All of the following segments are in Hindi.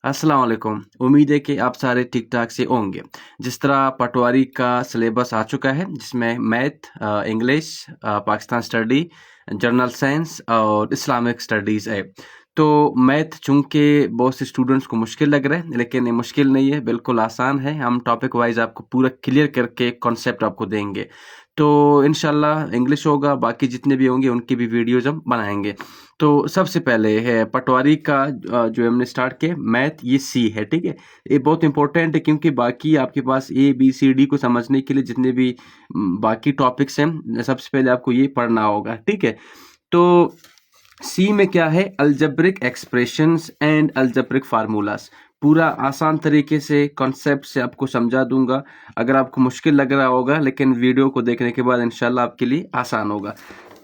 अस्सलाम वालेकुम। उम्मीद है कि आप सारे ठीक-ठाक से होंगे। जिस तरह पटवारी का सिलेबस आ चुका है जिसमें math, English, Pakistan study, general science और इस्लामिक स्टडीज़ है। तो मैथ चूँकि बहुत से स्टूडेंट्स को मुश्किल लग रहा है, लेकिन ये मुश्किल नहीं है, बिल्कुल आसान है। हम टॉपिक वाइज़ आपको पूरा क्लियर करके कॉन्सेप्ट आपको देंगे। तो इंशाल्लाह इंग्लिश होगा, बाकी जितने भी होंगे उनकी भी वीडियोज़ हम बनाएँगे। तो सबसे पहले है पटवारी का जो हमने स्टार्ट किया मैथ, ये सी है, ठीक है। ये बहुत इंपॉर्टेंट है क्योंकि बाकी आपके पास ए बी सी डी को समझने के लिए जितने भी बाकी टॉपिक्स हैं सबसे पहले आपको ये पढ़ना होगा, ठीक है। तो सी में क्या है, algebraic expressions and algebraic formulas. पूरा आसान तरीके से कॉन्सेप्ट से आपको समझा दूंगा। अगर आपको मुश्किल लग रहा होगा लेकिन वीडियो को देखने के बाद इंशाल्लाह आपके लिए आसान होगा।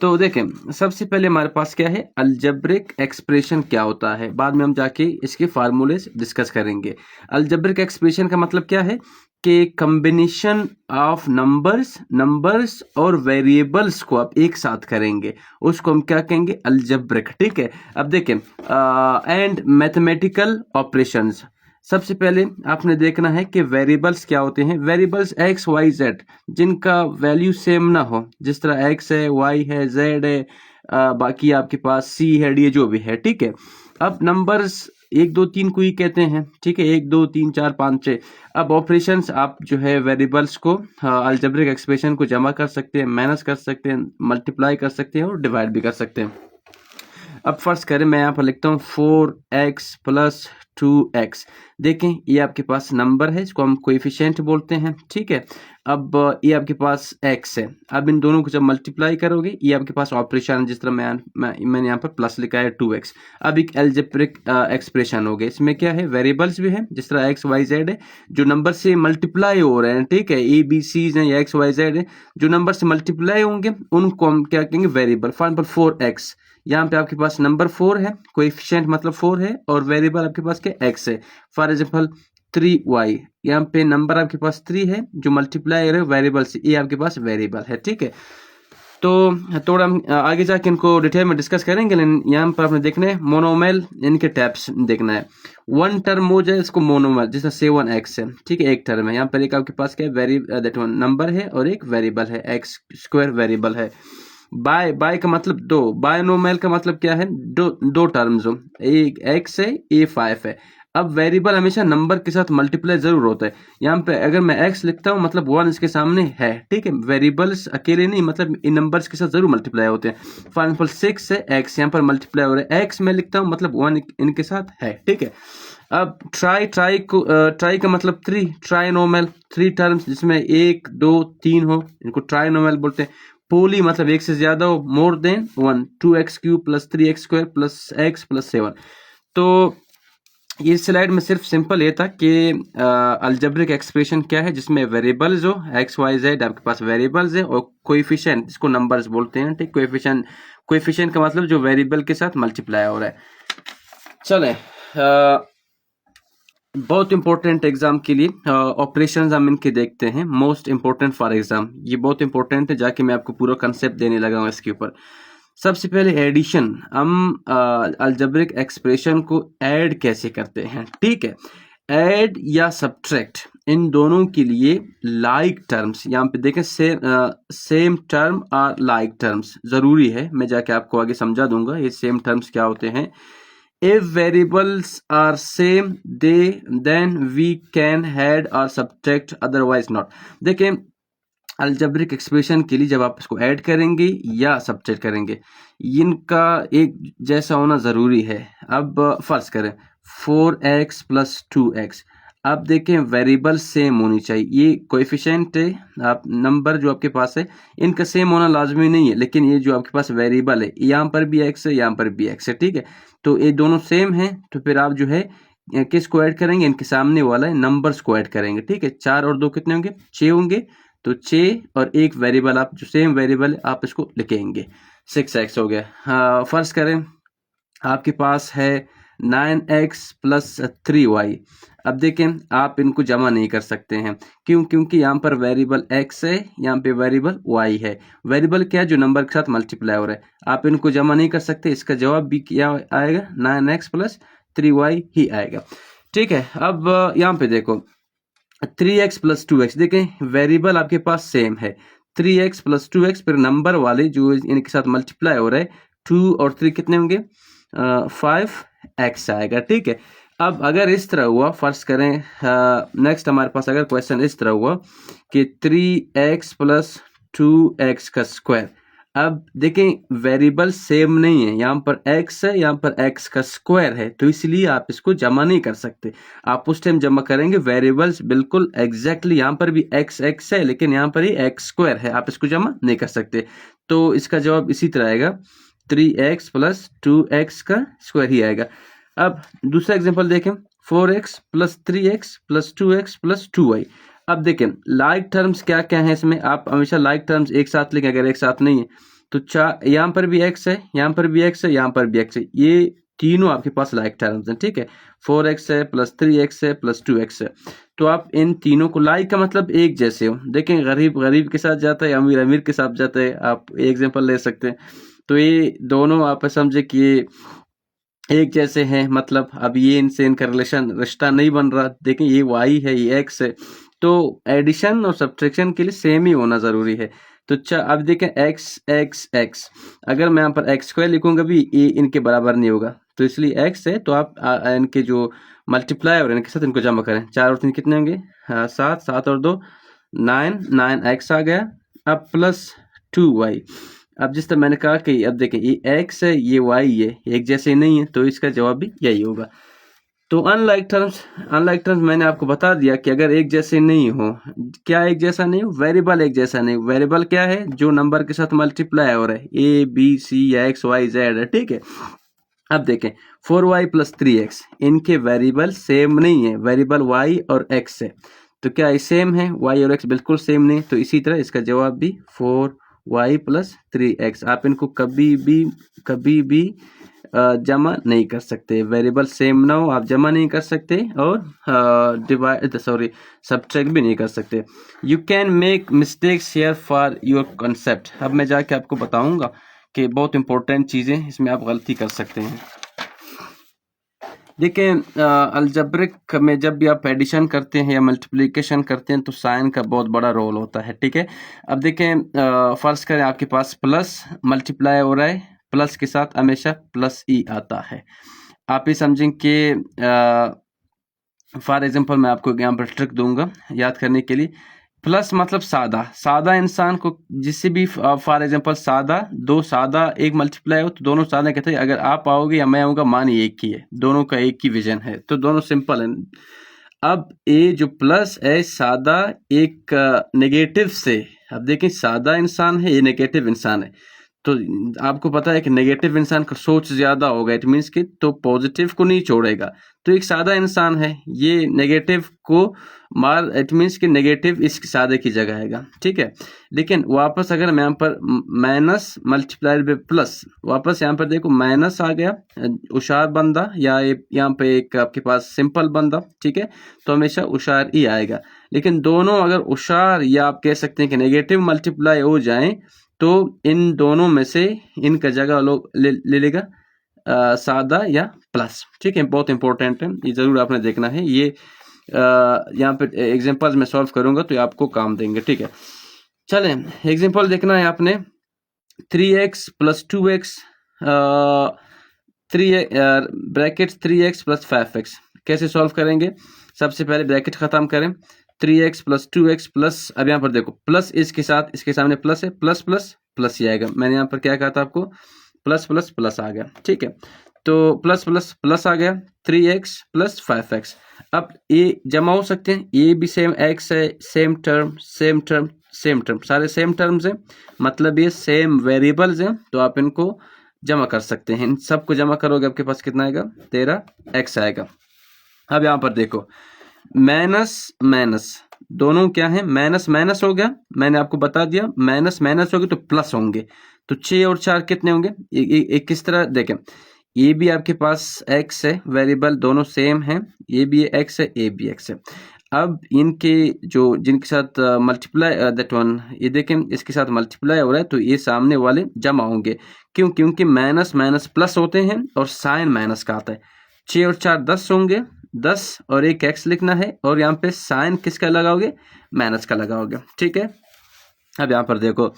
तो देखें, सबसे पहले हमारे पास क्या है, अलजेब्रिक एक्सप्रेशन क्या होता है, बाद में हम जाके इसके फार्मूले डिस्कस करेंगे। अलजेब्रिक एक्सप्रेशन का मतलब क्या है कि कॉम्बिनेशन ऑफ नंबर्स और वेरिएबल्स को आप एक साथ करेंगे, उसको हम क्या कहेंगे, अलजेब्रिक, ठीक है। अब देखें, एंड मैथमेटिकल ऑपरेशंस। सबसे पहले आपने देखना है कि वेरिएबल्स क्या होते हैं। वेरिएबल्स एक्स वाई जेड जिनका वैल्यू सेम ना हो, जिस तरह एक्स है, वाई है, जेड है, बाकी आपके पास सी है, डी जो भी है, ठीक है। अब नंबर्स 1 2 3 को ही कहते हैं, ठीक है, 1 2 3 4 5 6। अब ऑपरेशंस आप जो है वेरिएबल्स को अलजेब्रिक एक्सप्रेशन को जमा कर सकते हैं, माइनस कर सकते हैं, मल्टीप्लाई कर सकते हैं और डिवाइड भी कर सकते हैं। अब फर्ज करें मैं यहाँ पर लिखता हूँ 4x प्लस 2x। देखें ये आपके पास नंबर है, इसको हम कोएफिशिएंट बोलते हैं, ठीक है। अब ये आपके पास x है। अब इन दोनों को जब मल्टीप्लाई करोगे ये आपके पास ऑपरेशन है, जिस तरह मैंने यहाँ पर प्लस लिखा है 2x। अब एक एल्जेब्रिक एक्सप्रेशन हो गया। इसमें क्या है, वेरिएबल्स भी है, जिस तरह x y z है, जो नंबर से मल्टीप्लाई हो रहे हैं, ठीक है। ए बी सी हैं या x y z है, जो नंबर से मल्टीप्लाई होंगे उनको हम क्या कहेंगे, वेरिएबल। फॉर एग्जाम्पल 4x, यहाँ पे आपके पास नंबर 4 है, कोएफिशिएंट मतलब 4 है, और वेरिएबल आपके पास क्या x है। फॉर एग्जांपल 3y, यहाँ पे नंबर आपके पास 3 है जो मल्टीप्लाई है वेरिएबल से, ये आपके पास वेरिएबल है, ठीक है। तो थोड़ा हम आगे जाके इनको डिटेल में डिस्कस करेंगे, लेकिन यहाँ पर आपने देखना है मोनोमल, इनके टाइप्स देखना है। वन टर्म हो जाए इसको मोनोमल, जैसे 7x है, ठीक है, एक टर्म है। यहाँ पर एक आपके पास क्या है, दैट वन नंबर है और एक वेरिएबल है, एक्स स्क्वायर वेरिएबल है। बाय का मतलब दो, बायनोमियल का मतलब क्या है, दो टर्म्स हो, एक एक्स है, ए 5 है। अब वेरिएबल हमेशा नंबर के साथ मल्टीप्लाई जरूर होता है। यहाँ पे अगर मैं एक्स लिखता हूँ मतलब 1 इसके सामने है, ठीक है। वेरिएबल्स अकेले नहीं, मतलब इन नंबर्स के साथ जरूर मल्टीप्लाई होते हैं। फॉर एग्जाम्पल 6 है, एक्स यहाँ पर मल्टीप्लाई हो रहा है, एक्स मैं लिखता हूँ मतलब 1 इनके साथ है, ठीक है। अब ट्राई का मतलब 3, ट्राइनोमियल 3 टर्म्स जिसमें 1 2 3 हो, इनको ट्राइनोमियल बोलते हैं। पोली मतलब एक से ज्यादा हो, more than 1, 2x³ plus 3x² plus x plus 7। तो ये स्लाइड में सिर्फ सिंपल ये था कि अलजेब्रिक एक्सप्रेशन क्या है, जिसमें वेरिएबल्स हो, एक्स वाई जेड आपके पास वेरिएबल्स है, और कोएफिशिएंट जिसको नंबर्स बोलते हैं, ठीक। कोएफिशिएंट का मतलब जो वेरिएबल के साथ मल्टीप्लाई हो रहा है। चले, बहुत इंपॉर्टेंट एग्जाम के लिए ऑपरेशंस हम इनके देखते हैं, मोस्ट इंपॉर्टेंट फॉर एग्जाम। ये बहुत इंपॉर्टेंट है, जाके मैं आपको पूरा कंसेप्ट देने लगा हूँ इसके ऊपर। सबसे पहले एडिशन, हम अलजेब्रिक एक्सप्रेशन को ऐड कैसे करते हैं, ठीक है। ऐड या सब्ट्रैक्ट, इन दोनों के लिए लाइक टर्म्स, यहाँ पे देखें सेम टर्म और लाइक टर्म्स जरूरी है। मैं जाके आपको आगे समझा दूंगा ये सेम टर्म्स क्या होते हैं। If variables are same, then we can add or subtract, otherwise not। देखें, अलजेब्रिक एक्सप्रेशन के लिए जब आप इसको ऐड करेंगे या सब्ट्रैक्ट करेंगे, इनका एक जैसा होना जरूरी है। अब फर्ज करें 4x प्लस 2x। अब देखें वेरिएबल सेम होनी चाहिए, ये कोएफिशिएंट है, आप नंबर जो आपके पास है इनका सेम होना लाजमी नहीं है, लेकिन ये जो आपके पास वेरिएबल है, यहाँ पर भी x है, यहाँ पर भी x है, ठीक है। तो ये दोनों सेम हैं, तो फिर आप जो है किसको ऐड करेंगे, इनके सामने वाला नंबर्स को ऐड करेंगे, ठीक है। 4 और 2 कितने होंगे, 6 होंगे। तो 6 और एक वेरिएबल, आप जो सेम वेरिएबल है आप इसको लिखेंगे, 6x हो गया। हाँ, फर्ज करें आपके पास है 9x प्लस 3y। अब देखें, आप इनको जमा नहीं कर सकते हैं, क्यों, क्योंकि यहाँ पर वेरिएबल x है, यहाँ पे वेरिएबल y है। वेरिएबल क्या है, जो नंबर के साथ मल्टीप्लाई हो रहा है, आप इनको जमा नहीं कर सकते। इसका जवाब भी क्या आएगा, 9x प्लस 3y ही आएगा, ठीक है। अब यहाँ पे देखो 3x प्लस 2x, देखें वेरिएबल आपके पास सेम है 3x प्लस 2x, फिर नंबर वाले जो इनके साथ मल्टीप्लाई हो रहा है 2 और 3 कितने होंगे 5x आएगा। ठीक है। अब अगर इस तरह हुआ, फर्ज करें नेक्स्ट हमारे पास अगर क्वेश्चन इस तरह हुआ कि 3x प्लस 2x का स्क्वायर, अब देखें वेरिएबल सेम नहीं है, यहाँ पर x है, यहाँ पर x का स्क्वायर है, तो इसलिए आप इसको जमा नहीं कर सकते। आप उस टाइम जमा करेंगे वेरिएबल्स बिल्कुल एग्जैक्टली, यहाँ पर भी x है लेकिन यहाँ पर ही x स्क्वायर है, आप इसको जमा नहीं कर सकते। तो इसका जवाब इसी तरह आएगा 3x प्लस 2x का स्क्वायर ही आएगा। अब दूसरा एग्जाम्पल देखें 4x plus 3x plus 2x plus 2y। अब देखें लाइक टर्म्स क्या क्या है इसमें, आप हमेशा लाइक टर्म्स एक साथ लिखें, अगर एक साथ नहीं है तो यहाँ पर भी x है, यहाँ पर भी x है, यहाँ पर भी x है, ये तीनों आपके पास लाइक टर्म्स हैं। ठीक है, 4x है प्लस 3x है प्लस 2x है, तो आप इन तीनों को, लाइक का मतलब एक जैसे हो, देखें गरीब गरीब के साथ जाता है, अमीर अमीर के साथ जाता है, आप एग्जाम्पल ले सकते हैं। तो ये दोनों आप समझे कि ये एक जैसे हैं, मतलब अब ये इनसे इनका रिश्ता नहीं बन रहा। देखें ये y है, ये x है, तो एडिशन और सब्ट्रैक्शन के लिए सेम ही होना जरूरी है। तो अब देखें x x x, अगर मैं यहाँ पर x स्क्वायर लिखूंगा भी ये इनके बराबर नहीं होगा, तो इसलिए x है, तो आप इनके जो मल्टीप्लाई और इनके साथ इनको जमा करें, 4 और 3 कितने होंगे 7, 7 और 2 9, 9x आ गया। अब प्लस 2y, अब जिस तरह मैंने कहा कि अब देखें ये x है, ये y है, एक जैसे नहीं है, तो इसका जवाब भी यही होगा। तो अनलाइक टर्म्स मैंने आपको बता दिया कि अगर एक जैसे नहीं हो, क्या एक जैसा नहीं हो, वेरिएबल एक जैसा नहीं हो। वेरिएबल क्या है, जो नंबर के साथ मल्टीप्लाई हो रहा है, a b c या x y z है। ठीक है। अब देखें 4y प्लस 3x, इनके वेरिएबल सेम नहीं है, वेरिएबल y और x है, तो क्या ये सेम है, y और x बिल्कुल सेम नहीं, तो इसी तरह इसका जवाब भी 4y प्लस 3x। आप इनको कभी भी जमा नहीं कर सकते, वेरिएबल सेम ना हो आप जमा नहीं कर सकते, और सब्ट्रैक्ट भी नहीं कर सकते। You can make mistakes here for your concept. अब मैं जाके आपको बताऊंगा कि बहुत इंपॉर्टेंट चीजें इसमें आप गलती कर सकते हैं। देखें अलजेब्रिक में जब भी आप एडिशन करते हैं या मल्टीप्लिकेशन करते हैं तो साइन का बहुत बड़ा रोल होता है। ठीक है। अब देखें फर्ज करें आपके पास प्लस मल्टीप्लाई हो रहा है, प्लस के साथ हमेशा प्लस ई आता है। आप ये समझें कि फॉर एग्जांपल मैं आपको यहाँ पर ट्रिक दूंगा याद करने के लिए। प्लस मतलब सादा इंसान को जिससे भी फॉर एग्जांपल दो सादा एक मल्टीप्लाई हो तो दोनों सादा कहते हैं, अगर आप आओगे या मैं आऊँगा मान एक ही है, दोनों का एक ही विजन है, तो दोनों सिंपल है। अब ये जो प्लस है सादा एक नेगेटिव से, अब देखिए सादा इंसान है, ये नेगेटिव इंसान है, तो आपको पता है कि नेगेटिव इंसान का सोच ज्यादा होगा, इट मीन्स कि तो पॉजिटिव को नहीं छोड़ेगा। तो एक सादा इंसान है, ये नेगेटिव को मार, इट मीन्स कि नेगेटिव इस सादे की जगह आएगा। ठीक है। लेकिन वापस अगर मैं यहाँ पर माइनस मल्टीप्लाइड बाय प्लस, वापस यहाँ पर देखो माइनस आ गया, उशार बंदा या यहाँ पे एक आपके पास सिंपल बंदा, ठीक है, तो हमेशा उशार ही आएगा। लेकिन दोनों अगर उशार या आप कह सकते हैं कि नेगेटिव मल्टीप्लाई हो जाए तो इन दोनों में से इनका जगह लोग ले लेगा सादा या प्लस। ठीक है, बहुत इंपॉर्टेंट है, ये जरूर आपने देखना है। ये यहाँ पे एग्जांपल्स में सॉल्व करूंगा तो ये आपको काम देंगे। ठीक है, चलें एग्जांपल देखना है आपने 3x plus 2x bracket 3x plus 5x कैसे सॉल्व करेंगे। सबसे पहले ब्रैकेट खत्म करें, 3x प्लस 2x प्लस, अब यहाँ पर देखो प्लस इसके साथ इसके सामने प्लस है, प्लस प्लस प्लस ही आएगा। मैंने यहाँ पर क्या कहा था आपको, प्लस प्लस प्लस आ गया। ठीक है, तो प्लस प्लस प्लस आ गया, 3x प्लस 5x। अब ये जमा हो सकते हैं, ये भी सेम x है, same term same term same term, सारे सेम टर्म्स हैं, मतलब ये सेम वेरिएबल्स हैं, तो आप इनको जमा कर सकते हैं। इन सबको जमा करोगे आपके पास कितना आएगा, 13x आएगा। अब यहाँ पर देखो माइनस माइनस दोनों क्या है, माइनस माइनस हो गया, मैंने आपको बता दिया माइनस माइनस हो गए तो प्लस होंगे, तो 6 और 4 कितने होंगे, एक किस तरह देखें, ये भी आपके पास x है, वेरिएबल दोनों सेम हैं, ये भी x है, ये भी x है। अब इनके जो जिनके साथ मल्टीप्लाई दैट वन, ये देखें इसके साथ मल्टीप्लाई हो रहा है तो ये सामने वाले जमा होंगे, क्यों, क्योंकि माइनस माइनस प्लस होते हैं और साइन माइनस का आता है। 6 और 4 10 होंगे, 10 और एक x लिखना है और यहाँ पे साइन किसका लगाओगे, माइनस का लगाओगे, ठीक है। अब यहाँ पर देखो,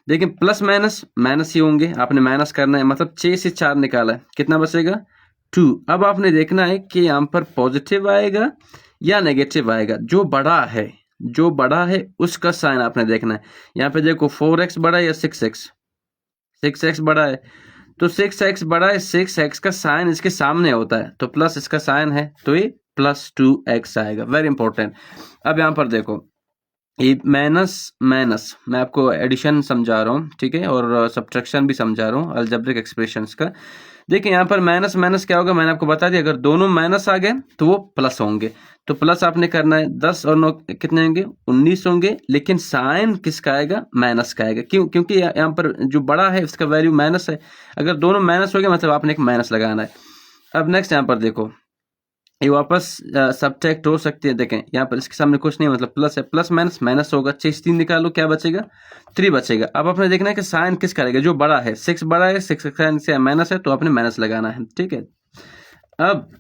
देखिए प्लस माइनस माइनस ही होंगे, आपने माइनस करना है, मतलब 6 से 4 निकाला है, कितना बचेगा 2। अब आपने देखना है कि यहाँ पर पॉजिटिव आएगा या नेगेटिव आएगा। जो बड़ा है उसका साइन आपने देखना है। यहाँ पे देखो 4x बड़ा है या 6x, 6x बड़ा है, तो 6x बड़ा है, 6x का साइन इसके सामने होता है, तो प्लस इसका साइन है, तो ये प्लस 2x आएगा, वेरी इंपॉर्टेंट। अब यहाँ पर देखो, ये माइनस माइनस मैं आपको एडिशन समझा रहा हूँ, ठीक है, और सब्ट्रैक्शन भी समझा रहा हूँ अलजेब्रिक एक्सप्रेशंस का। देखिए यहाँ पर माइनस माइनस क्या होगा, मैंने आपको बता दिया, अगर दोनों माइनस आ गए तो वो प्लस होंगे, तो प्लस आपने करना है। 10 और 9 कितने होंगे, 19 होंगे, लेकिन साइन किसका आएगा, माइनस का आएगा। क्यों, क्योंकि यहाँ पर जो बड़ा है उसका वैल्यू माइनस है, अगर दोनों माइनस हो गए मतलब आपने एक माइनस लगाना है। अब नेक्स्ट यहाँ पर देखो, ये वापस सब्ट्रैक्ट हो सकती है। देखें यहाँ पर इसके सामने कुछ नहीं, मतलब प्लस है, प्लस माइनस माइनस होगा, 6 3 निकालो, क्या बचेगा 3 बचेगा। अब आपने देखना है कि साइन किस करेगा, जो बड़ा है, 6 बड़ा है, 6 साइन से माइनस है, तो आपने माइनस लगाना है, ठीक है। अब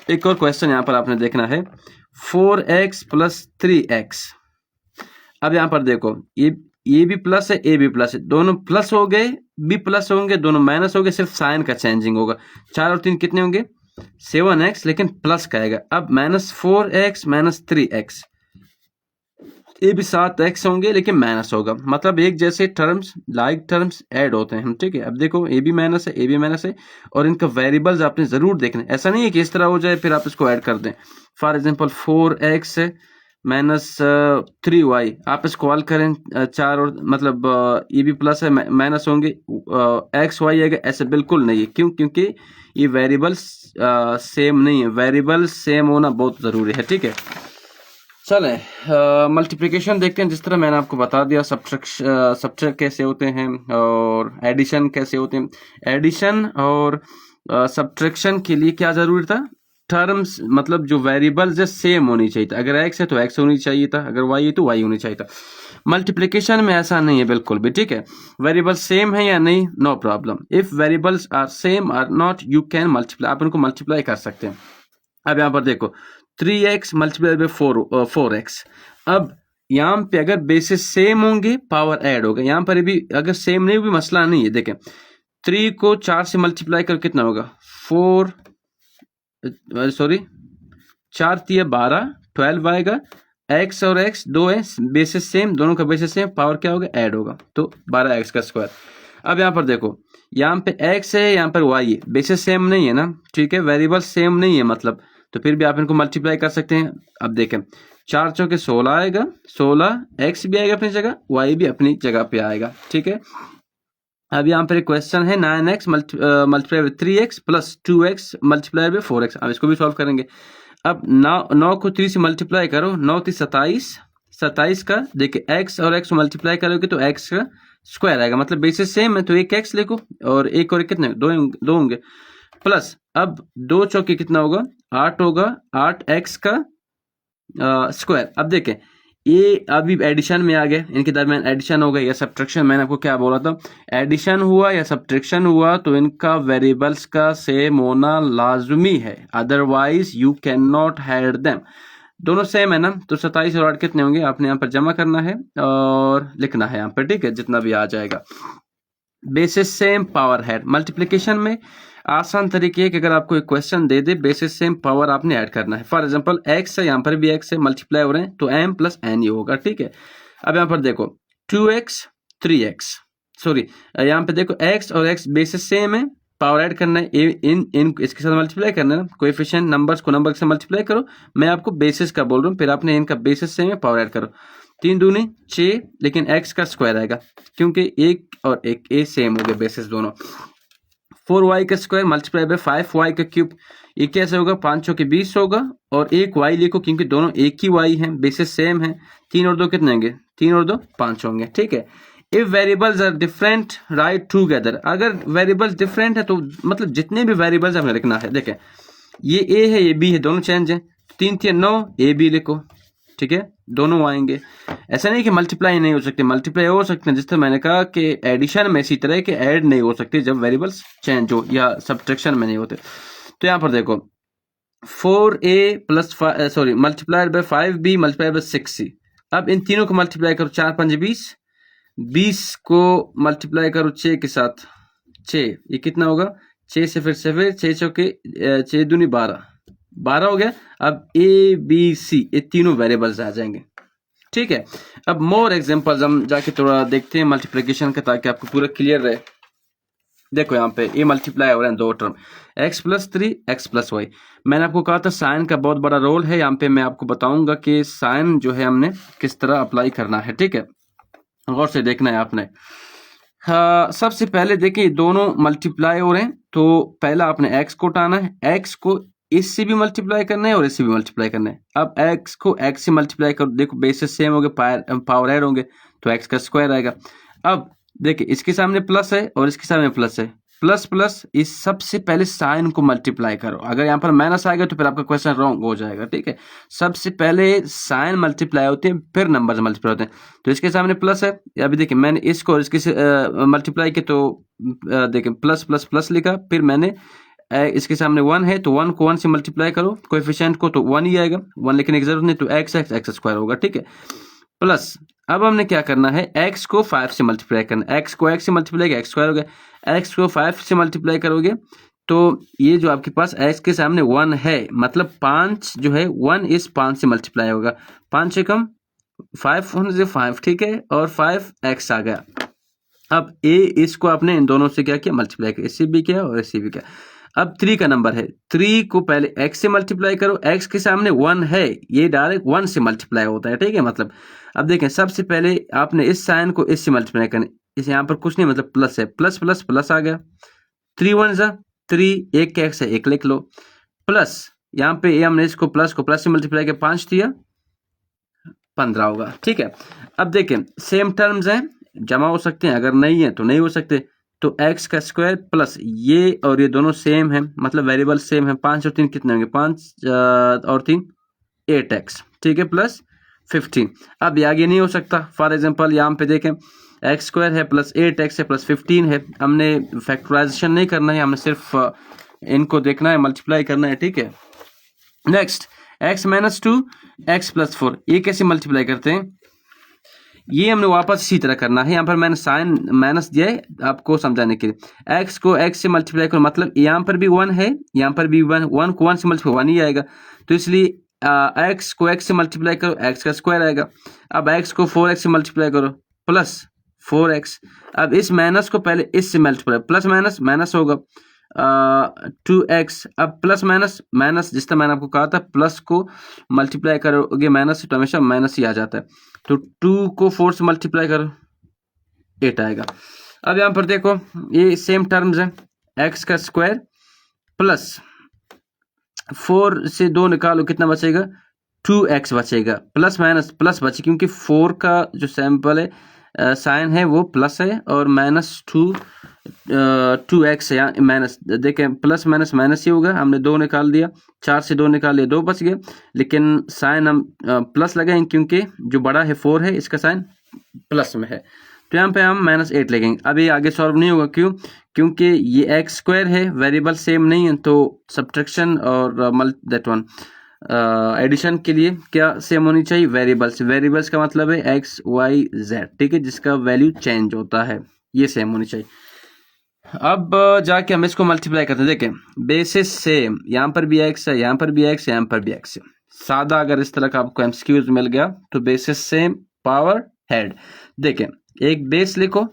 एक और क्वेश्चन यहाँ पर आपने देखना है, 4x प्लस 3x। अब यहाँ पर देखो, ये भी प्लस है, ए भी प्लस है, दोनों प्लस हो गए, बी प्लस होंगे, दोनों माइनस हो गए, सिर्फ साइन का चेंजिंग होगा। 4 और 3 कितने होंगे, 7x, लेकिन प्लस का आएगा। अब -4x -3x, ये भी 7x होंगे, लेकिन माइनस होगा, मतलब एक जैसे टर्म्स, लाइक टर्म्स ऐड होते हैं, ठीक है। अब देखो, ए भी माइनस है, ए भी माइनस है, और इनका वेरिएबल्स आपने जरूर देखना है, ऐसा नहीं है कि इस तरह हो जाए फिर आप इसको ऐड कर दें। फॉर एग्जांपल 4x -3y, आप इसको ऑल करें 4 और मतलब ये भी प्लस है, माइनस होंगे, x y आएगा, ऐसे बिल्कुल नहीं है। क्यों, क्योंकि ये वेरिएबल्स सेम नहीं है, वेरिएबल्स सेम होना बहुत जरूरी है, ठीक है। चलें मल्टीप्लिकेशन देखते हैं। जिस तरह मैंने आपको बता दिया सब्ट्रैक्ट कैसे होते हैं और एडिशन कैसे होते हैं। एडिशन और सब्ट्रैक्शन के लिए क्या जरूरी था, टर्म्स मतलब जो वेरिएबल्स है सेम होनी चाहिए था। अगर x है तो x होनी चाहिए था, अगर y है तो y होनी चाहिए था। मल्टीप्लिकेशन में ऐसा नहीं है बिल्कुल भी, ठीक है। वेरिएबल्स सेम है या नहीं, no problem. If variables are same or not, you can multiply, आप इनको मल्टीप्लाई कर सकते हैं। अब यहाँ पर देखो 3x मल्टीप्लाई बाय 4x। अब यहाँ पे अगर बेसिस सेम होंगे पावर ऐड होगा, यहाँ पर भी अगर सेम नहीं भी मसला नहीं है। देखें 3 को 4 से मल्टीप्लाई कर कितना होगा 4 3 12 12 आएगा। x और x दो है, बेसिस सेम, दोनों का बेसिस सेम, पावर क्या होगा ऐड होगा, तो 12x का स्क्वायर। अब यहाँ पर देखो, यहाँ पे x है, यहाँ पर y है, बेसिस सेम नहीं है ना, ठीक है, वेरिएबल सेम नहीं है मतलब, तो फिर भी आप इनको मल्टीप्लाई कर सकते हैं। अब देखें 4 चौके 16 आएगा, 16 x भी आएगा अपनी जगह, y भी अपनी जगह पे आएगा, ठीक है। अब यहाँ पर एक क्वेश्चन है 9x multiply by 3x plus 2x multiply by 4x। अब इसको भी सॉल्व करेंगे। अब 9 को 3 से मल्टीप्लाई करो, 9 3 27, 27 का देखिए x और x मल्टीप्लाई करोगे तो x का स्क्वायर आएगा, मतलब बेसिस सेम है तो एक x लिखो, और एक और कितने दो होंगे, प्लस अब 2 चौके कितना होगा 8 होगा, 8x का स्क्वायर। अब देखें ये अभी एडिशन में आ गया, इनके दरमियान एडिशन हो गया या सब्ट्रैक्शन। मैंने आपको क्या बोला था, एडिशन हुआ या सब्ट्रैक्शन हुआ तो इनका वेरिएबल्स का सेम होना लाजमी है, otherwise you can not hide them. दोनों सेम है ना, तो 27 और 8 कितने होंगे, आपने यहाँ पर जमा करना है और लिखना है यहाँ पर, ठीक है, जितना भी आ जाएगा। Basis same power head, multiplication में आसान तरीके है कि अगर आपको एक क्वेश्चन दे दे, बेसिस सेम पावर आपने ऐड करना है। फॉर एग्जांपल x है, यहाँ पर भी x है, मल्टीप्लाई हो रहे हैं तो m प्लस n ये होगा, ठीक है। अब यहाँ पर देखो 2x 3x, सॉरी यहाँ पे देखो x और x बेसिस सेम है, पावर ऐड करना है, इन इसके साथ मल्टीप्लाई करना है, कोएफिशिएंट नंबर्स को नंबर से मल्टीप्लाई करो। मैं आपको बेसिस का बोल रहा हूँ, फिर आपने इनका बेसिस सेम है, पावर ऐड करो। 3 दूनी 6, लेकिन x का स्क्वायर आएगा क्योंकि 1 और 1 ए सेम हो गए बेसिस दोनों। 4y का स्क्वायर मल्टीप्लाई बाय 5y का क्यूब, ये कैसे होगा, 5 चौके 20 होगा, और एक y लिखो क्योंकि दोनों एक ही y हैं, बेसिस सेम है। 3 और 2 कितने होंगे, 3 और 2 5 होंगे, ठीक है। If variables are different write together, अगर वेरिएबल्स डिफरेंट है तो मतलब जितने भी वेरिएबल्स हमने लिखना है, देखें ये a है ये b है, दोनों चेंज है, 3 3 9 a b लिखो, ठीक है, दोनों आएंगे। ऐसा नहीं कि मल्टीप्लाई नहीं हो सकते, मल्टीप्लाई हो सकते हैं, जिस तरह मैंने कहा कि एडिशन में इसी तरह के ऐड नहीं हो सकते जब वेरिएबल्स चेंज हो, या सब्ट्रैक्शन में नहीं होते। तो यहाँ पर देखो 4a plus sorry multiplied by 5b multiplied by 6c। अब इन तीनों को मल्टीप्लाई करो, 4 5 20, 20 को मल्टीप्लाई करो 6 के साथ, 6 ये कितना होगा, 6 से फिर 6 चौके 6 दूनी 12, 12 हो गया। अब ए बी सी ये तीनों वेरिएबल्स आ जाएंगे, ठीक है। अब मोर एग्जांपल्स हम जाके थोड़ा देखते हैं मल्टीप्लिकेशन का, ताकि आपको पूरा क्लियर रहे। देखो यहाँ पे ये मल्टीप्लाई हो रहे हैं दो term, x plus 3 x plus Y. मैंने आपको कहा था साइन का बहुत बड़ा रोल है, यहाँ पे मैं आपको बताऊंगा कि साइन जो है हमने किस तरह अप्लाई करना है, ठीक है। गौर से देखना है आपने। हाँ, सबसे पहले देखिए दोनों मल्टीप्लाई हो रहे हैं, तो पहला आपने x को उठाना है, x को इससे भी मल्टीप्लाई करना है और इससे भी मल्टीप्लाई करना है। अब x को x से मल्टीप्लाई करो, देखो बेसिस सेम हो गए, पावर ऐड होंगे तो x का स्क्वायर आएगा। अब देखिए इसके सामने प्लस है और इसके सामने प्लस है, प्लस प्लस इस सबसे पहले साइन को मल्टीप्लाई करो। अगर यहाँ पर माइनस आएगा तो फिर आपका क्वेश्चन रॉन्ग हो जाएगा, ठीक है। सबसे पहले साइन मल्टीप्लाई होते हैं, फिर नंबर मल्टीप्लाई होते हैं। तो इसके सामने प्लस है, अभी देखिए मैंने इसको और इसके मल्टीप्लाई किया, तो देखिए प्लस प्लस प्लस लिखा, फिर मैंने इसके सामने 1 है तो 1 को 1 से मल्टीप्लाई करो, कोएफिशिएंट को तो 1 ही आएगा, 1 लिखने की जरूरत नहीं, तो x स्क्वायर होगा, ठीक है। प्लस अब हमने क्या करना है, x को 5 से मल्टीप्लाई करना है, x को x से मल्टीप्लाई किया x स्क्वायर हो गया, x को 5 से मल्टीप्लाई करोगे तो ये जो आपके पास x के सामने 1 है, मतलब 5 जो है 1 इस 5 से मल्टीप्लाई होगा, 5 से कम 5 होने से 5, ठीक है, और 5x आ गया। अब a इसको आपने इन दोनों से क्या किया, मल्टीप्लाई किया, इससे भी किया और इससे भी किया। अब 3 का नंबर है, 3 को पहले x से मल्टीप्लाई करो, x के सामने 1 है, ये डायरेक्ट 1 से मल्टीप्लाई होता है, ठीक है। मतलब अब देखें सबसे पहले आपने इस साइन को इससे मल्टीप्लाई करना, इस यहाँ पर कुछ नहीं, मतलब प्लस है, प्लस प्लस प्लस आ गया, 3 1 जा 3, एक के x है 1 लिख लो, प्लस यहाँ पे ये हमने इसको प्लस को प्लस से मल्टीप्लाई किया, 5 दिया 15 होगा, ठीक है। अब देखें सेम टर्म्स हैं, जमा हो सकते हैं, अगर नहीं है तो नहीं हो सकते, तो x का स्क्वायर प्लस ये और ये दोनों सेम है, मतलब वेरिएबल सेम है, 5 और 3 कितने होंगे, 5 और 3 8x, ठीक है, प्लस 15। अब ये आगे नहीं हो सकता, फॉर एग्जांपल यहाँ पे देखें x स्क्वायर है प्लस 8x है प्लस 15 है, हमने फैक्टराइजेशन नहीं करना है, हमने सिर्फ इनको देखना है, मल्टीप्लाई करना है, ठीक है। Next x minus 2 x plus 4, ये कैसे मल्टीप्लाई करते हैं, ये हमने वापस इसी तरह करना है। यहाँ पर मैंने साइन माइनस दिया है आपको समझाने के लिए, x को x से मल्टीप्लाई करो, मतलब यहाँ पर भी 1 है, यहाँ पर भी 1, 1 को 1 से मल्टीप्लाई 1 ही आएगा, तो इसलिए x को x से मल्टीप्लाई करो, x का स्क्वायर आएगा। अब x को 4x से मल्टीप्लाई करो प्लस 4x, अब इस माइनस को पहले इससे मल्टीप्लाई, प्लस माइनस माइनस होगा 2x, अब प्लस माइनस माइनस, जिस तरह मैंने आपको कहा था प्लस को मल्टीप्लाई करोगे माइनस से तो हमेशा माइनस ही आ जाता है, तो 2 को 4 से मल्टीप्लाई करो 8 आएगा। अब यहाँ पर देखो ये सेम टर्म्स हैं, x का स्क्वायर प्लस 4 से 2 निकालो कितना बचेगा, 2x बचेगा, प्लस माइनस प्लस बचे, क्योंकि 4 का जो सैंपल है साइन है वो प्लस है, और माइनस 2x है, यहाँ माइनस, देखें प्लस माइनस माइनस ही होगा, हमने 2 निकाल दिया, 4 से 2 निकाल लिया 2 बच गए, लेकिन साइन हम प्लस लगाएंगे क्योंकि जो बड़ा है 4 है, इसका साइन प्लस में है, तो यहाँ पे हम -8 लगेंगे। अब ये आगे सॉल्व नहीं होगा, क्यों, क्योंकि ये x स्क्वायर है, वेरिएबल सेम नहीं है, तो सब्ट्रैक्शन और दैट वन एडिशन के लिए क्या सेम होनी चाहिए, वेरिएबल्स, वेरिएबल्स का मतलब है x y z, ठीक है, जिसका वैल्यू चेंज होता है, ये सेम होनी चाहिए। अब जाके हम इसको मल्टीप्लाई करते हैं, देखें बेसिस सेम, यहाँ पर भी x है, यहाँ पर भी x है, यहाँ पर भी x है, सादा अगर इस तरह का आपको एमसीक्यूज मिल गया तो बेसिस सेम पावर हेड, देखें एक बेस लिखो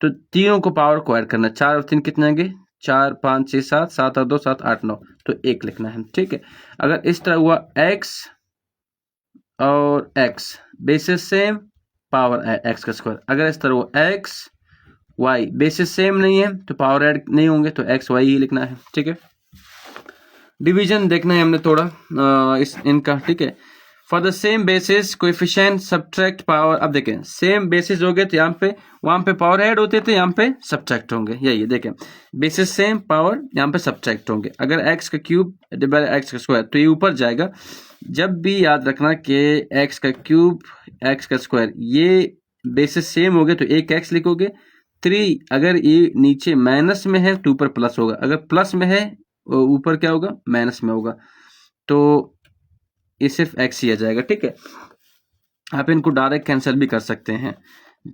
तो तीनों को पावर को ऐड करना, 4 और 3 कितने होंगे, 4 5 6 7, 7 और 2 7 8 9, तो 1 लिखना है, ठीक है। अगर इस तरह हुआ x और x basis same power x का स्क्वायर, अगर इस तरह हुआ x y बेसिस सेम नहीं है तो पावर ऐड नहीं होंगे, तो x y ही लिखना है, ठीक है। डिवीजन देखना है हमने थोड़ा इस इनका, ठीक है। For the same basis coefficient subtract power, अब देखें सेम बेसिस हो गए तो यहाँ पे वहां पे पावर ऐड होते थे, यहाँ पे सब्ट्रैक्ट होंगे, यही देखें बेसिस सेम पावर यहाँ पे सब्ट्रैक्ट होंगे। अगर x का क्यूब डिवाइड x का स्क्वायर तो ये ऊपर जाएगा, जब भी याद रखना कि x का क्यूब x का स्क्वायर ये बेसिस सेम हो गए तो एक x लिखोगे, 3 अगर ये नीचे माइनस में है तो ऊपर प्लस होगा, अगर प्लस में है ऊपर क्या होगा, माइनस में होगा। तो ये सिर्फ एक्स ही आ जाएगा, ठीक है। आप इनको डायरेक्ट कैंसिल भी कर सकते हैं।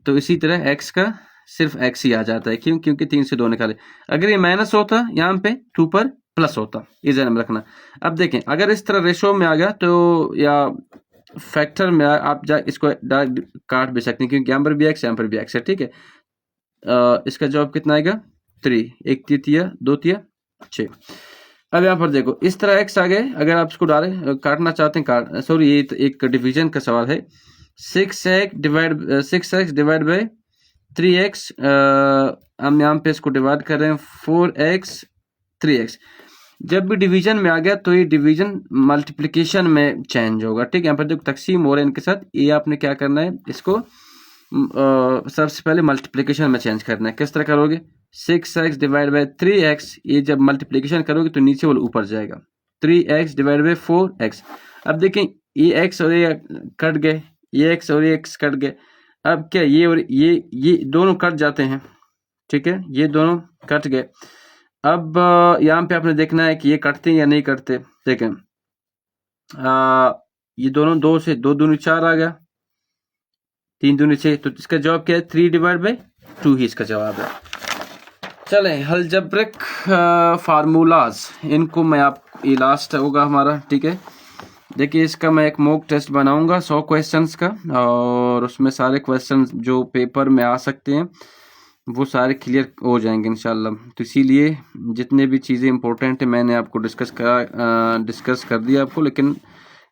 तो इसी तरह एक्स का सिर्फ एक्स ही आ जाता है, क्यों? क्योंकि 3 से 2 निकाले। अगर ये माइनस होता यहाँ पे 2 पर प्लस होता, ये ध्यान में रखना। अब देखें, अगर इस तरह रेशो में आ गया तो या फैक्टर में आप इसको डायरेक्ट काट भी सकते हैं, क्योंकि यहाँ पर भी एक्स, यहाँ पर भी एक्स है, ठीक है। इसका जवाब कितना आएगा? 3, 1 3 2 3 6। अब यहाँ पर देखो, इस तरह एक्स आ गए। अगर आप इसको डालें काटना चाहते हैं, सॉरी ये तो एक डिवीजन का सवाल है। 6x डिवाइड बाई 3x, हम यहाँ पे इसको डिवाइड कर रहे हैं 4x 3x। जब भी डिवीजन में आ गया तो ये डिवीजन मल्टीप्लिकेशन में चेंज होगा, ठीक है। यहाँ पर देखो तकसीम हो रहा है इनके साथ, ये आपने क्या करना है, इसको सबसे पहले मल्टीप्लिकेशन में चेंज करना है। किस तरह करोगे? 6x डिवाइड बाई 3x, ये जब मल्टीप्लिकेशन करोगे तो नीचे वाला ऊपर जाएगा। 3x divide by 4x। अब देखें, ये x और ये कट गए, ये x और ये x कट गए। अब क्या ये और ये दोनों कट जाते हैं, ठीक है, ये दोनों कट गए। अब यहाँ पे आपने देखना है कि ये कटते हैं या नहीं कटते। देखें, ये दोनों 2 से 2 दूनी 4 आ गया, 3 दूनी 6, तो इसका जवाब क्या है? 3 डिवाइड बाई 2 ही इसका जवाब है। चलें, अलजेब्रिक फार्मूलाज, इनको मैं ये लास्ट होगा हमारा, ठीक है। देखिए, इसका मैं एक मॉक टेस्ट बनाऊंगा 100 क्वेश्चंस का, और उसमें सारे क्वेश्चंस जो पेपर में आ सकते हैं वो सारे क्लियर हो जाएंगे इंशाल्लाह। तो इसीलिए जितने भी चीज़ें इंपॉर्टेंट है मैंने आपको डिस्कस कर दिया आपको, लेकिन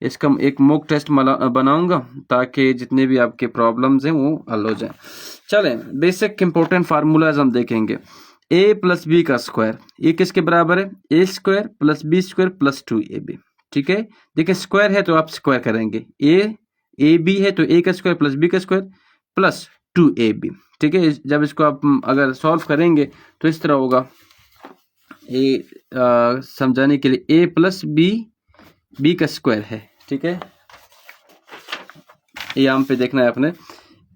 इसका एक मॉक टेस्ट बनाऊंगा ताकि जितने भी आपके प्रॉब्लम्स हैं वो हल हो जाएं। चलें, बेसिक इंपॉर्टेंट फार्मूलाज हम देखेंगे। a प्लस बी का स्क्वायर, ये किसके बराबर है? a square plus B square plus 2ab, ठीक है। देखिए, स्क्वायर है तो आप स्क्वायर करेंगे, a b है तो a का स्क्वायर प्लस b का स्क्वायर प्लस 2ab, ठीक है। जब इसको आप अगर सॉल्व करेंगे तो इस तरह होगा। समझाने के लिए a प्लस b का स्क्वायर है, ठीक है। यहाँ पे देखना है आपने,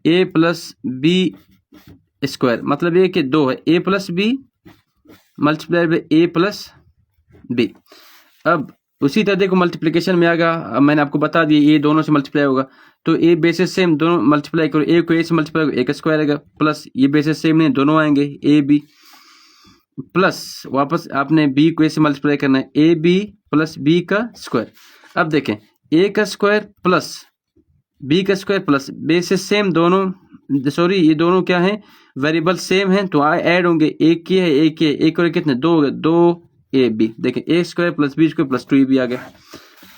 a प्लस b स्क्वायर मतलब ये कि 2 है, a plus B multiply by a plus B. अब उसी तरह देखो, मल्टीप्लिकेशन में आएगा, अब मैंने आपको बता दिया ये दोनों से मल्टीप्लाई होगा, तो ए बेसिस सेम, दोनों मल्टीप्लाई करो, ए को ए से मल्टीप्लाई करो, ए का स्क्वायर आएगा, प्लस ये बेसिस सेम नहीं, दोनों आएंगे ए बी, प्लस वापस आपने बी को ए से मल्टीप्लाई करना है, ए बी प्लस बी का स्क्वायर। अब देखें, ए का स्क्वायर प्लस बी का स्क्वायर प्लस बेसिस सेम, दोनों सॉरी ये दोनों क्या है? वेरिएबल सेम है, तो ऐड होंगे, एक ये है एक ये, एक और कितने? 2 हो गए, 2ab। देखें, a square plus B square plus 2ab आ गया।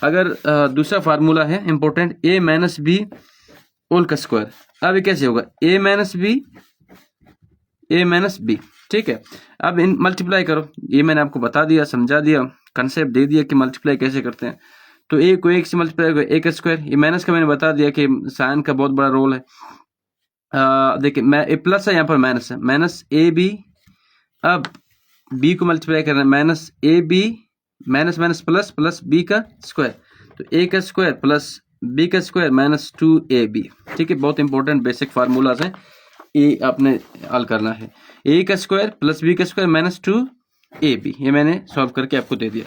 अगर दूसरा फार्मूला है important, a minus b whole का स्क्वायर। अब ये कैसे होगा? a माइनस बी, ठीक है। अब इन मल्टीप्लाई करो, ये मैंने आपको बता दिया, समझा दिया, कंसेप्ट दे दिया कि मल्टीप्लाई कैसे करते हैं। तो a को 1 से मल्टीप्लाई करो, a का स्क्वायर, ये माइनस का मैंने बता दिया कि साइन का बहुत बड़ा रोल है। देखिए, मैं ए प्लस है, यहाँ पर माइनस है, माइनस ए बी। अब बी को मल्टीप्लाई करना है, minus A B minus minus plus plus B का स्क्वायर, तो ए का स्क्वायर प्लस बी का स्क्वायर माइनस 2ab, ठीक है। बहुत इंपॉर्टेंट बेसिक फार्मूलाज हैं, ये आपने हल करना है। ए का स्क्वायर प्लस बी का स्क्वायर माइनस 2ab, ये मैंने सॉल्व करके आपको दे दिया।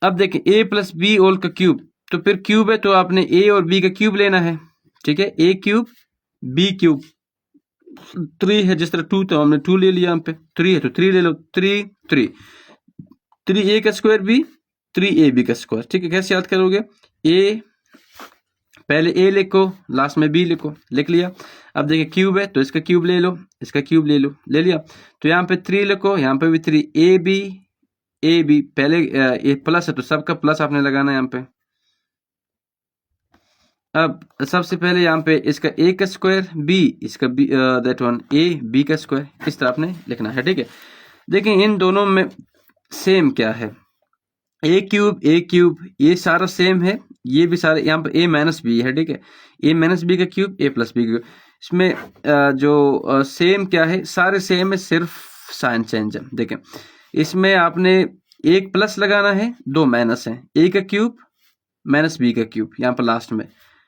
अब देखें, ए प्लस बी होल का क्यूब, तो फिर क्यूब है तो आपने ए और बी का क्यूब लेना है, ठीक है। ए क्यूब बी क्यूब, 3 है, जिस तरह 2 तो हमने 2 ले लिया, यहाँ पे 3 है तो 3 ले लो, 3 ए का स्क्वायर बी 3ab का स्क्वायर, ठीक है। कैसे याद करोगे? ए पहले ए लिखो, लास्ट में बी लिखो, लिख लिया। अब देखिए, क्यूब है तो इसका क्यूब ले लो, इसका क्यूब ले लो, ले लिया। तो यहाँ पे 3 लिखो, यहाँ पे भी 3, ए बी पहले ए प्लस है तो सबका प्लस आपने लगाना है यहाँ पे। अब सबसे पहले यहाँ पे इसका ए का स्क्वायर बी, इसका B that one A B का स्क्वायर, इस तरह आपने लिखना है, ठीक है। देखिए, इन दोनों में सेम क्या है? ए क्यूब ये सारा सेम है, ये भी सारे यहाँ पे ए माइनस बी है, ठीक है। ए माइनस बी का क्यूब, ए प्लस बी का क्यूब, इसमें जो सेम क्या है? सारे सेम है, सिर्फ साइन चेंज है। देखें, इसमें आपने एक प्लस लगाना है, 2 माइनस है, ए का क्यूब माइनस बी का क्यूब, यहाँ पर लास्ट में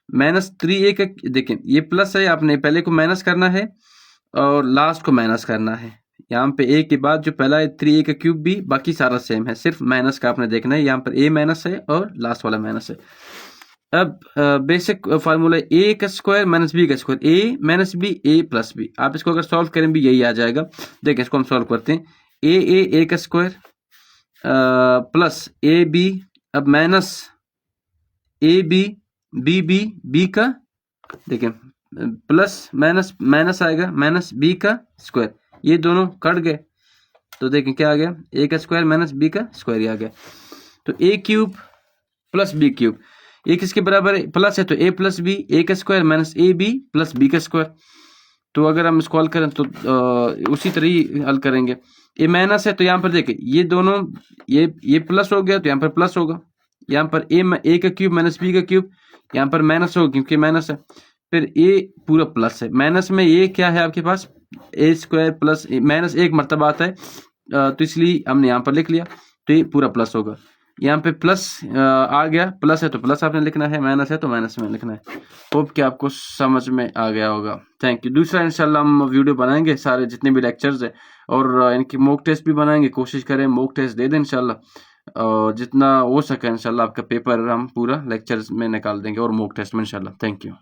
माइनस 3a का। देखें, ये प्लस है, आपने पहले को माइनस करना है और लास्ट को माइनस करना है, यहाँ पे ए के बाद जो पहला है 3a का क्यूब भी, बाकी सारा सेम है, सिर्फ माइनस का आपने देखना है। यहाँ पर a माइनस है और लास्ट वाला माइनस है। अब बेसिक फार्मूला ए का स्क्वायर माइनस बी का स्क्वायर, ए माइनस बी ए प्लस बी। आप इसको अगर सॉल्व करें भी यही आ जाएगा। देखिए इसको हम सॉल्व करते हैं, ए का स्क्वायर प्लस ए बी, अब माइनस ए बी बी का, देखिए प्लस माइनस माइनस आएगा, माइनस बी का स्क्वायर, ये दोनों कट गए तो देखें क्या आ गया, ए का स्क्वायर माइनस बी का स्क्वायर ही आ गया। तो ए क्यूब प्लस बी क्यूब, ए किसके बराबर है, प्लस है तो ए प्लस बी, ए का square minus A B plus B का स्क्वायर। तो अगर हम इसको हल करें तो उसी तरह ही हल करेंगे। ए माइनस है तो यहाँ पर देखिए ये दोनों, ये प्लस हो गया तो यहाँ पर प्लस होगा। यहाँ पर ए का क्यूब माइनस बी का क्यूब, यहाँ पर माइनस होगा क्योंकि माइनस है। फिर ए पूरा प्लस है, माइनस में ये क्या है आपके पास, ए स्क्वायर प्लस माइनस एक मरतबा आता है, तो इसलिए हमने यहाँ पर लिख लिया, तो ये पूरा प्लस होगा। यहाँ पे प्लस आ गया, प्लस है तो प्लस आपने लिखना है, माइनस है तो माइनस में लिखना है। होप कि आपको समझ में आ गया होगा। Thank you. दूसरा इंशाल्लाह हम वीडियो बनाएंगे सारे जितने भी लेक्चर्स है, और इनकी मॉक टेस्ट भी बनाएंगे, कोशिश करें मॉक टेस्ट दे दें इंशाल्लाह, और जितना हो सके इंशाल्लाह आपका पेपर हम पूरा लेक्चर्स में निकाल देंगे और मॉक टेस्ट में इंशाल्लाह। Thank you.